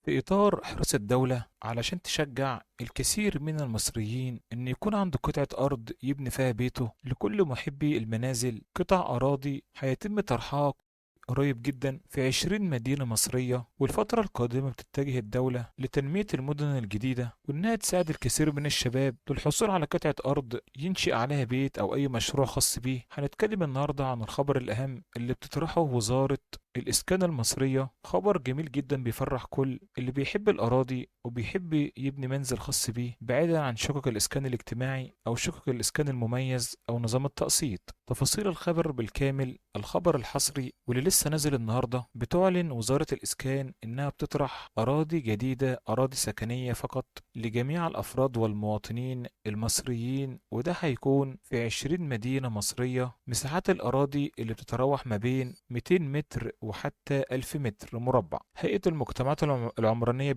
في إطار حرص الدولة علشان تشجع الكثير من المصريين إن يكون عنده قطعة أرض يبني فيها بيته، لكل محبي المنازل قطع أراضي هيتم طرحها قريب جدا في 20 مدينة مصرية. والفترة القادمة بتتجه الدولة لتنمية المدن الجديدة، وإنها تساعد الكثير من الشباب للحصول على قطعة أرض ينشئ عليها بيت أو أي مشروع خاص بيه. هنتكلم النهاردة عن الخبر الأهم اللي بتطرحه وزارة الإسكان المصرية. خبر جميل جدا بيفرح كل اللي بيحب الأراضي وبيحب يبني منزل خاص بيه، بعيدا عن شقق الإسكان الاجتماعي أو شقق الإسكان المميز أو نظام التقسيط. تفاصيل الخبر بالكامل، الخبر الحصري واللي لسه نازل النهارده، بتعلن وزارة الإسكان إنها بتطرح أراضي جديدة، أراضي سكنية فقط لجميع الأفراد والمواطنين المصريين، وده هيكون في 20 مدينة مصرية. مساحات الأراضي اللي بتتراوح ما بين 200 متر وحتى 1000 متر مربع. هيئة المجتمعات العمرانية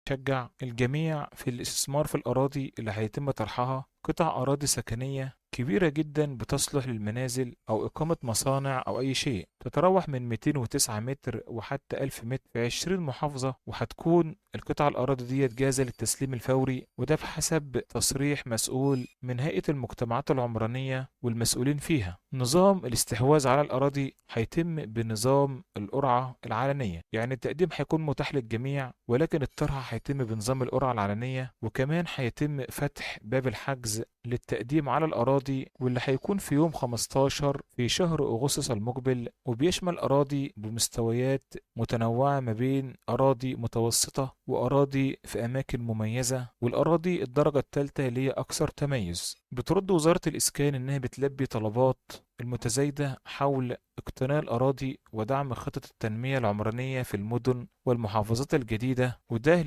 بتشجع الجميع في الاستثمار في الأراضي اللي هيتم طرحها. قطع أراضي سكنية كبيرة جدا بتصلح للمنازل أو إقامة مصانع أو أي شيء، تتراوح من 209 متر وحتى 1000 متر في 20 محافظة، وهتكون القطع الأراضي دي جاهزة للتسليم الفوري، وده بحسب تصريح مسؤول من هيئة المجتمعات العمرانية والمسؤولين فيها. نظام الاستحواذ على الأراضي هيتم بنظام القرعة العلنية، يعني التقديم هيكون متاح للجميع، ولكن الطرح هيتم بنظام القرعة العلنية. وكمان هيتم فتح باب الحجز للتقديم على الأراضي، واللي هيكون في يوم 15 في شهر أغسطس المقبل، وبيشمل أراضي بمستويات متنوعة ما بين أراضي متوسطة وأراضي في أماكن مميزة، والأراضي الدرجة الثالثة اللي هي أكثر تميز. بترد وزارة الإسكان إنها بتلبي طلبات المتزايدة حول اقتناء الأراضي ودعم خطط التنمية العمرانية في المدن والمحافظات الجديدة، وده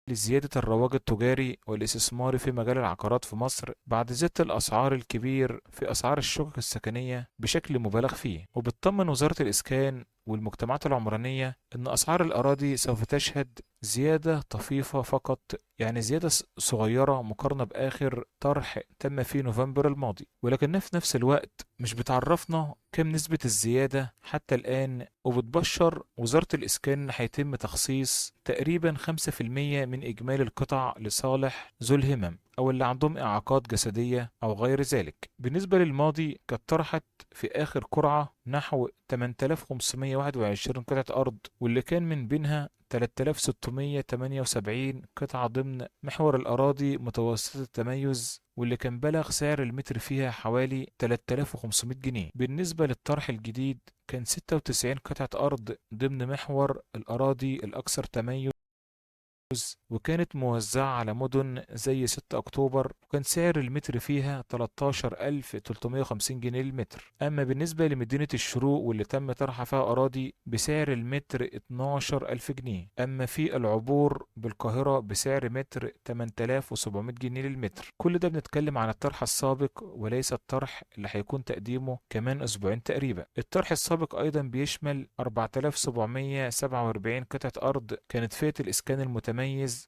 لزيادة الرواج التجاري والاستثماري في مجال العقارات في مصر بعد زيادة الأسعار الكبير في أسعار الشقق السكنية بشكل مبالغ فيه. وبتطمن وزارة الإسكان والمجتمعات العمرانية إن أسعار الأراضي سوف تشهد زيادة طفيفة فقط، يعني زيادة صغيرة مقارنة بآخر طرح تم في نوفمبر الماضي، ولكنها في نفس الوقت مش بتعرفنا كم نسبة الزيادة حتى الآن. وبتبشر وزارة الإسكان إن هيتم تخصيص تقريبا 5% من إجمالي القطع لصالح ذو الهمم أو اللي عندهم إعاقات جسدية أو غير ذلك. بالنسبة للماضي كانت طرحت في آخر قرعة نحو 8521 قطعة أرض، واللي كان من بينها 3678 قطعة ضمن محور الأراضي متوسطة التميز، واللي كان بلغ سعر المتر فيها حوالي 3500 جنيه. بالنسبة للطرح الجديد كان 96 قطعة أرض ضمن محور الأراضي الأكثر تميز، وكانت موزعة على مدن زي 6 أكتوبر، وكان سعر المتر فيها 13350 جنيه للمتر. أما بالنسبة لمدينة الشروق واللي تم طرح فيها أراضي بسعر المتر 12000 جنيه. أما في العبور بالقاهرة بسعر متر 8700 جنيه للمتر. كل ده بنتكلم عن الطرح السابق وليس الطرح اللي هيكون تقديمه كمان أسبوعين تقريبا. الطرح السابق أيضا بيشمل 4747 قطعة أرض كانت فئة الإسكان المتميز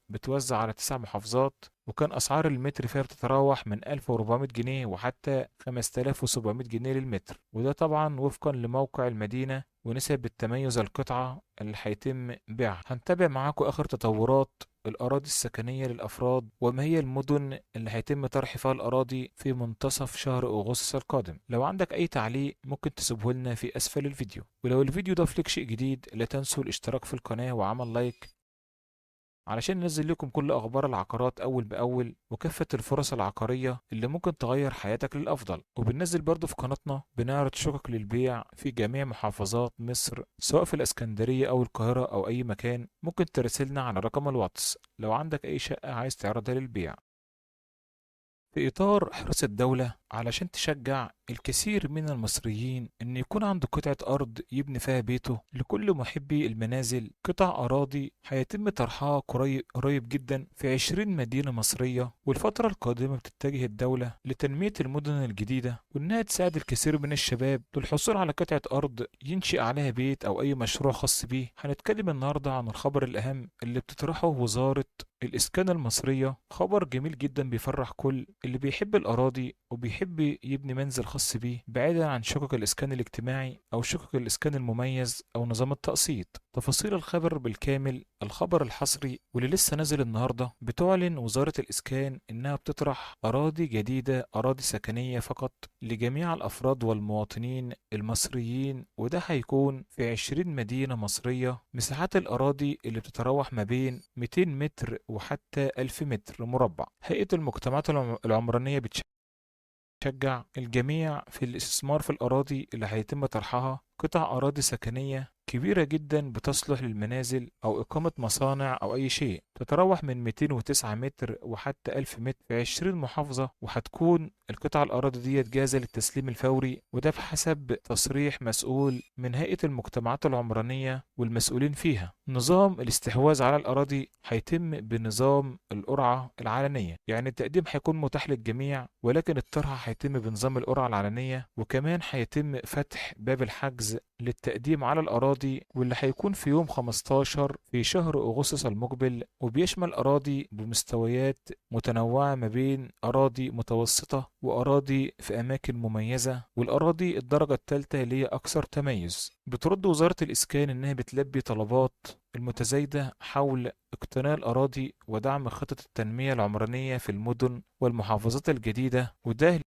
بتوزع على 9 محافظات، وكان أسعار المتر فيها بتتراوح من 1400 جنيه وحتى 5700 جنيه للمتر، وده طبعا وفقا لموقع المدينة ونسب التميز القطعة اللي هيتم بيعها. هنتابع معاكم آخر تطورات الأراضي السكنية للأفراد، وما هي المدن اللي هيتم طرح فيها الأراضي في منتصف شهر أغسطس القادم. لو عندك أي تعليق ممكن تسيبه لنا في أسفل الفيديو، ولو الفيديو ضاف لك شيء جديد لا تنسوا الاشتراك في القناة وعمل لايك علشان ننزل لكم كل أخبار العقارات أول بأول وكافة الفرص العقارية اللي ممكن تغير حياتك للأفضل. وبننزل برضو في قناتنا بنعرض شقق للبيع في جميع محافظات مصر، سواء في الإسكندرية أو القاهرة أو أي مكان. ممكن ترسلنا على رقم الواتس لو عندك أي شقة عايز تعرضها للبيع. في إطار حرص الدولة علشان تشجع الكثير من المصريين إن يكون عنده قطعة أرض يبني فيها بيته، لكل محبي المنازل قطع أراضي هيتم طرحها قريب جدا في 20 مدينة مصرية. والفترة القادمة بتتجه الدولة لتنمية المدن الجديدة، وإنها تساعد الكثير من الشباب للحصول على قطعة أرض ينشئ عليها بيت أو أي مشروع خاص بيه. هنتكلم النهاردة عن الخبر الأهم اللي بتطرحه وزارة الإسكان المصرية. خبر جميل جدا بيفرح كل اللي بيحب الأراضي وبيحب يبني منزل خاص خاص بيه بعيدا عن شقق الإسكان الاجتماعي أو شقق الإسكان المميز أو نظام التقسيط. تفاصيل الخبر بالكامل. الخبر الحصري واللي لسه نازل النهارده، بتعلن وزارة الإسكان إنها بتطرح أراضي جديدة، أراضي سكنية فقط لجميع الأفراد والمواطنين المصريين، وده هيكون في 20 مدينة مصرية. مساحات الأراضي اللي بتتراوح ما بين 200 متر وحتى 1000 متر مربع. هيئة المجتمعات العمرانية بتشجع الجميع في الاستثمار في الأراضي اللي هيتم طرحها. قطع أراضي سكنية كبيرة جدا بتصلح للمنازل أو إقامة مصانع أو أي شيء، تتراوح من 209 متر وحتى 1000 متر في 20 محافظة، وهتكون القطع الأراضي دي جاهزة للتسليم الفوري، وده بحسب تصريح مسؤول من هيئة المجتمعات العمرانية والمسؤولين فيها. نظام الاستحواذ على الأراضي هيتم بنظام القرعة العلنية، يعني التقديم هيكون متاح للجميع، ولكن الطرح هيتم بنظام القرعة العلنية، وكمان هيتم فتح باب الحجز للتقديم على الأراضي، واللي هيكون في يوم 15 في شهر أغسطس المقبل، وبيشمل أراضي بمستويات متنوعة ما بين أراضي متوسطة وأراضي في أماكن مميزة، والأراضي الدرجة الثالثة اللي هي أكثر تميز. بترد وزارة الإسكان إنها بتلبي طلبات المتزايدة حول اقتناء الأراضي ودعم خطط التنمية العمرانية في المدن والمحافظات الجديدة، وده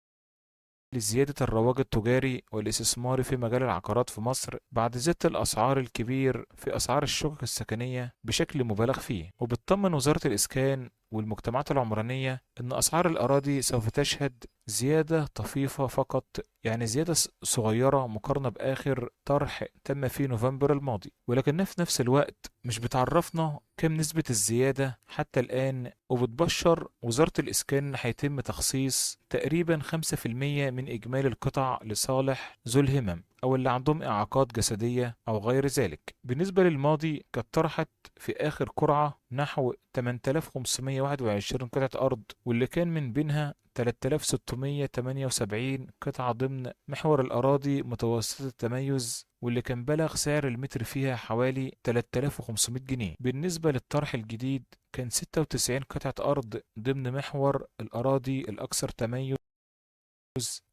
لزيادة الرواج التجاري والاستثماري في مجال العقارات في مصر بعد زيادة الأسعار الكبير في أسعار الشقق السكنية بشكل مبالغ فيه. وبتطمن وزارة الإسكان والمجتمعات العمرانية إن أسعار الأراضي سوف تشهد زيادة طفيفة فقط، يعني زيادة صغيرة مقارنة بآخر طرح تم في نوفمبر الماضي، ولكنها في نفس الوقت مش بتعرفنا كم نسبة الزيادة حتى الآن. وبتبشر وزارة الإسكان إن هيتم تخصيص تقريبا 5% من إجمالي القطع لصالح ذو الهمم أو اللي عندهم إعاقات جسدية أو غير ذلك. بالنسبة للماضي كانت طرحت في آخر قرعة نحو 8521 قطعة أرض، واللي كان من بينها 3678 قطعة ضمن محور الأراضي متوسطة التميز، واللي كان بلغ سعر المتر فيها حوالي 3500 جنيه. بالنسبة للطرح الجديد كان 96 قطعة أرض ضمن محور الأراضي الأكثر تميز،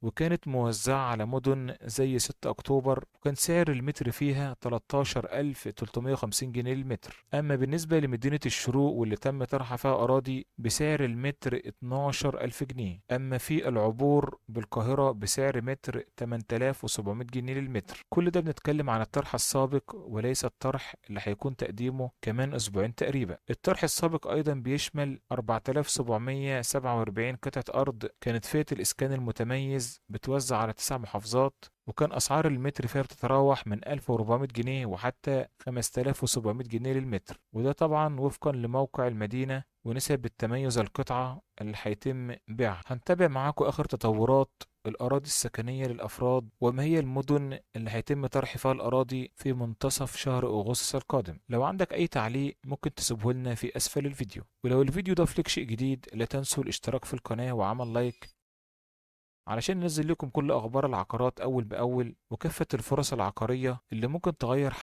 وكانت موزعة على مدن زي 6 أكتوبر، وكان سعر المتر فيها 13350 جنيه للمتر. أما بالنسبة لمدينة الشروق واللي تم طرح فيها أراضي بسعر المتر 12000 جنيه. أما في العبور بالقاهرة بسعر متر 8700 جنيه للمتر. كل ده بنتكلم عن الطرح السابق وليس الطرح اللي هيكون تقديمه كمان أسبوعين تقريبا. الطرح السابق أيضا بيشمل 4747 قطعة أرض كانت فئة الإسكان المتميز بتوزع على 9 محافظات، وكان أسعار المتر فيها بتتراوح من 1400 جنيه وحتى 5700 جنيه للمتر، وده طبعا وفقا لموقع المدينة ونسب التميز القطعة اللي هيتم بيعها. هنتابع معاكم آخر تطورات الأراضي السكنية للأفراد، وما هي المدن اللي هيتم طرح فيها الأراضي في منتصف شهر أغسطس القادم. لو عندك أي تعليق ممكن تسيبه لنا في أسفل الفيديو، ولو الفيديو ضاف لك شيء جديد لا تنسوا الاشتراك في القناة وعمل لايك علشان ننزل لكم كل أخبار العقارات أول بأول وكافة الفرص العقارية اللي ممكن تغير